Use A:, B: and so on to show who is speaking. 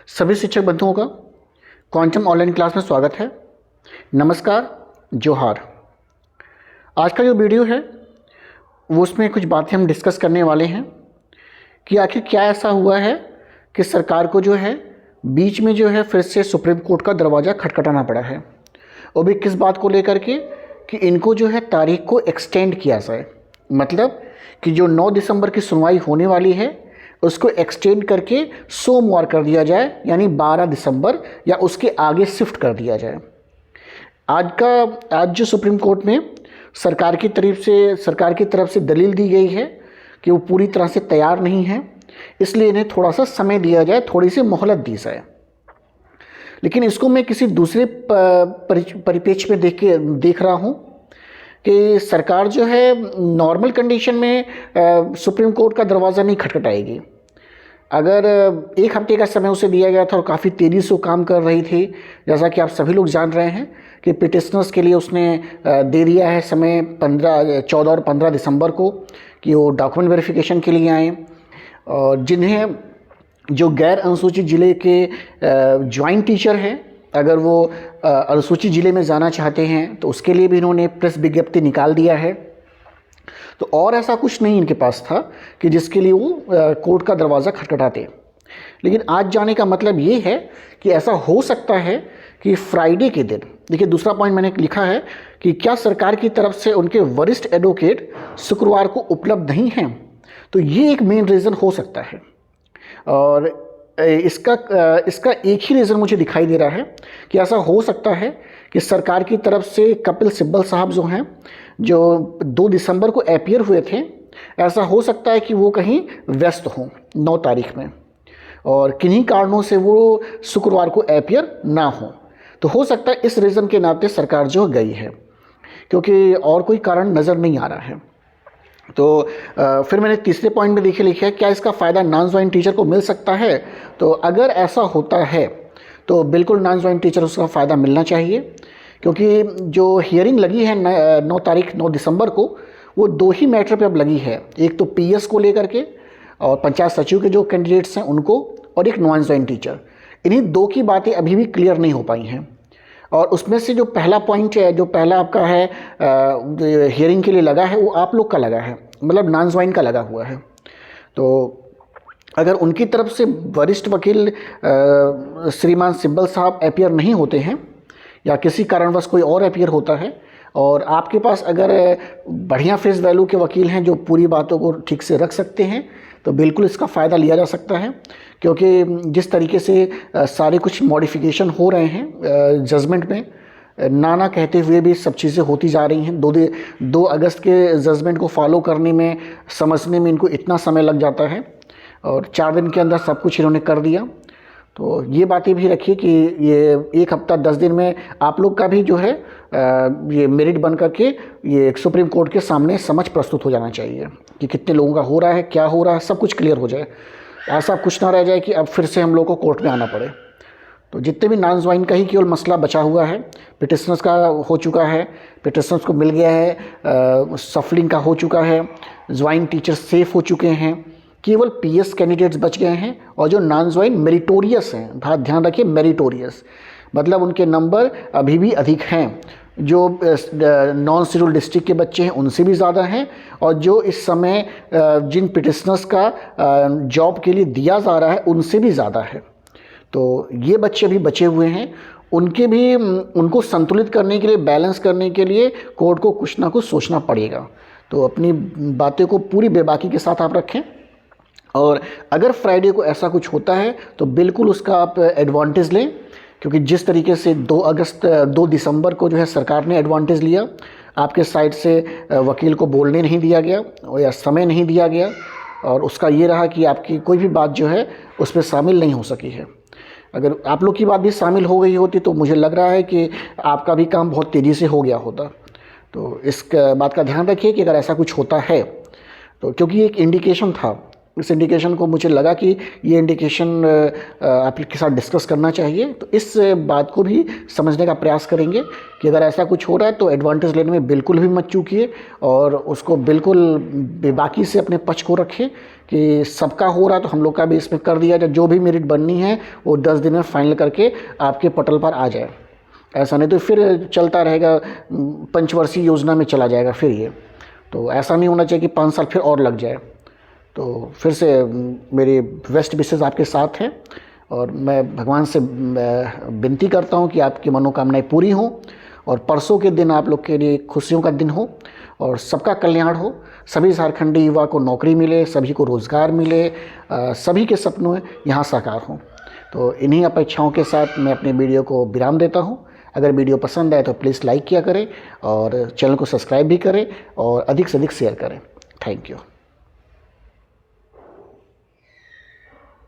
A: सभी शिक्षक बंधुओं का क्वांटम ऑनलाइन क्लास में स्वागत है। नमस्कार, जोहार। आज का जो वीडियो है वो उसमें कुछ बातें हम डिस्कस करने वाले हैं कि आखिर क्या ऐसा हुआ है कि सरकार को जो है बीच में जो है फिर से सुप्रीम कोर्ट का दरवाज़ा खटखटाना पड़ा है। वो भी किस बात को लेकर के कि इनको जो है तारीख को एक्सटेंड किया जाए, मतलब कि जो 9 दिसंबर की सुनवाई होने वाली है उसको एक्सटेंड करके सोमवार कर दिया जाए, यानी 12 दिसंबर या उसके आगे शिफ्ट कर दिया जाए। आज जो सुप्रीम कोर्ट में सरकार की तरफ से दलील दी गई है कि वो पूरी तरह से तैयार नहीं है, इसलिए इन्हें थोड़ा सा समय दिया जाए, थोड़ी सी मोहलत दी जाए। लेकिन इसको मैं किसी दूसरे परिप्रेक्ष्य में देख रहा हूँ कि सरकार जो है नॉर्मल कंडीशन में सुप्रीम कोर्ट का दरवाज़ा नहीं खटखटाएगी। अगर 1 हफ्ते का समय उसे दिया गया था और काफ़ी तेज़ी से काम कर रही थी, जैसा कि आप सभी लोग जान रहे हैं कि पिटिशनर्स के लिए उसने दे दिया है समय 14 और 15 दिसंबर को कि वो डॉक्यूमेंट वेरिफिकेशन के लिए आएँ, और जिन्हें जो गैर अनुसूचित ज़िले के ज्वाइंट टीचर हैं, अगर वो अनुसूचित ज़िले में जाना चाहते हैं तो उसके लिए भी इन्होंने प्रेस विज्ञप्ति निकाल दिया है। तो और ऐसा कुछ नहीं इनके पास था कि जिसके लिए वो कोर्ट का दरवाज़ा खटखटाते। लेकिन आज जाने का मतलब ये है कि ऐसा हो सकता है कि फ्राइडे के दिन, देखिए दूसरा पॉइंट मैंने लिखा है कि क्या सरकार की तरफ से उनके वरिष्ठ एडवोकेट शुक्रवार को उपलब्ध नहीं हैं, तो ये एक मेन रीज़न हो सकता है। और इसका एक ही रीज़न मुझे दिखाई दे रहा है कि ऐसा हो सकता है कि सरकार की तरफ से कपिल सिब्बल साहब जो हैं, जो 2 दिसंबर को अपीयर हुए थे, ऐसा हो सकता है कि वो कहीं व्यस्त हों 9 तारीख में, और किन्हीं कारणों से वो शुक्रवार को अपीयर ना हो। तो हो सकता है इस रीज़न के नाते सरकार जो गई है, क्योंकि और कोई कारण नज़र नहीं आ रहा है। तो फिर मैंने तीसरे पॉइंट में लिखा है, क्या इसका फ़ायदा नॉन ज्वाइंट टीचर को मिल सकता है? तो अगर ऐसा होता है तो बिल्कुल नॉन ज्वाइंट टीचर उसका फ़ायदा मिलना चाहिए, क्योंकि जो हियरिंग लगी है 9 दिसंबर को, वो 2 ही मैटर पे अब लगी है। एक तो पीएस को लेकर के और पंचायत सचिव के जो कैंडिडेट्स हैं उनको, और एक नॉन ज्वाइंट टीचर। इन्हीं 2 की बातें अभी भी क्लियर नहीं हो पाई हैं। और उसमें से जो पहला पॉइंट है, जो पहला आपका है हियरिंग के लिए लगा है, वो आप लोग का लगा है, मतलब नॉन ज्वाइंट का लगा हुआ है। तो अगर उनकी तरफ से वरिष्ठ वकील श्रीमान सिब्बल साहब अपीयर नहीं होते हैं, या किसी कारणवश कोई और अपीयर होता है, और आपके पास अगर बढ़िया फेस वैल्यू के वकील हैं जो पूरी बातों को ठीक से रख सकते हैं, तो बिल्कुल इसका फ़ायदा लिया जा सकता है। क्योंकि जिस तरीके से सारे कुछ मॉडिफिकेशन हो रहे हैं जजमेंट में, ना कहते हुए भी सब चीज़ें होती जा रही हैं। 2 अगस्त के जजमेंट को फॉलो करने में, समझने में इनको इतना समय लग जाता है, और 4 दिन के अंदर सब कुछ इन्होंने कर दिया। तो ये बातें भी रखिए कि ये 1 हफ्ता 10 दिन में आप लोग का भी जो है ये मेरिट बन करके ये सुप्रीम कोर्ट के सामने समझ प्रस्तुत हो जाना चाहिए कि कितने लोगों का हो रहा है, क्या हो रहा है, सब कुछ क्लियर हो जाए। ऐसा कुछ ना रह जाए कि अब फिर से हम लोग को कोर्ट में आना पड़े। तो जितने भी नॉन ज्वाइंट का ही केवल मसला बचा हुआ है, पिटिशनर्स का हो चुका है, पिटिशनर्स को मिल गया है, सफलिंग का हो चुका है, ज्वाइंट टीचर सेफ हो चुके हैं, केवल पीएस कैंडिडेट्स बच गए हैं, और जो नॉन ज्वाइंट मेरिटोरियस हैं, ध्यान रखिए मेरिटोरियस, मतलब उनके नंबर अभी भी अधिक हैं। जो नॉन शेड्यूल डिस्ट्रिक्ट के बच्चे हैं उनसे भी ज़्यादा हैं, और जो इस समय जिन पिटिशनर्स का जॉब के लिए दिया जा रहा है उनसे भी ज़्यादा है। तो ये बच्चे भी बचे हुए हैं, उनको संतुलित करने के लिए, बैलेंस करने के लिए कोर्ट को कुछ ना कुछ सोचना पड़ेगा। तो अपनी बातें को पूरी बेबाकी के साथ आप रखें, और अगर फ्राइडे को ऐसा कुछ होता है तो बिल्कुल उसका आप एडवांटेज लें, क्योंकि जिस तरीके से 2 दिसंबर को जो है सरकार ने एडवांटेज लिया, आपके साइड से वकील को बोलने नहीं दिया गया या समय नहीं दिया गया, और उसका ये रहा कि आपकी कोई भी बात जो है उस पर शामिल नहीं हो सकी है। अगर आप लोग की बात भी शामिल हो गई होती तो मुझे लग रहा है कि आपका भी काम बहुत तेज़ी से हो गया होता। तो इस बात का ध्यान रखिए कि अगर ऐसा कुछ होता है तो, क्योंकि एक इंडिकेशन था, इस इंडिकेशन को मुझे लगा कि ये इंडिकेशन आपके साथ डिस्कस करना चाहिए। तो इस बात को भी समझने का प्रयास करेंगे कि अगर ऐसा कुछ हो रहा है तो एडवांटेज लेने में बिल्कुल भी मत चूकिए, और उसको बिल्कुल बेबाकी से अपने पक्ष को रखें कि सबका हो रहा तो हम लोग का भी इसमें कर दिया जाए, जो भी मेरिट बननी है वो 10 दिन में फाइनल करके आपके पटल पर आ जाए। ऐसा नहीं तो फिर चलता रहेगा, पंचवर्षीय योजना में चला जाएगा फिर ये। तो ऐसा नहीं होना चाहिए कि 5 साल फिर और लग जाए। तो फिर से मेरी बेस्ट विशेस आपके साथ हैं और मैं भगवान से विनती करता हूँ कि आपकी मनोकामनाएं पूरी हों और परसों के दिन आप लोग के लिए खुशियों का दिन हो और सबका कल्याण हो, सभी झारखंडी युवा को नौकरी मिले, सभी को रोज़गार मिले, सभी के सपनों यहाँ साकार हों। तो इन्हीं अपेक्षाओं के साथ मैं अपने वीडियो को विराम देता हूँ। अगर वीडियो पसंद आए तो प्लीज़ लाइक किया करें और चैनल को सब्सक्राइब भी करें और अधिक से अधिक शेयर करें। Thank you.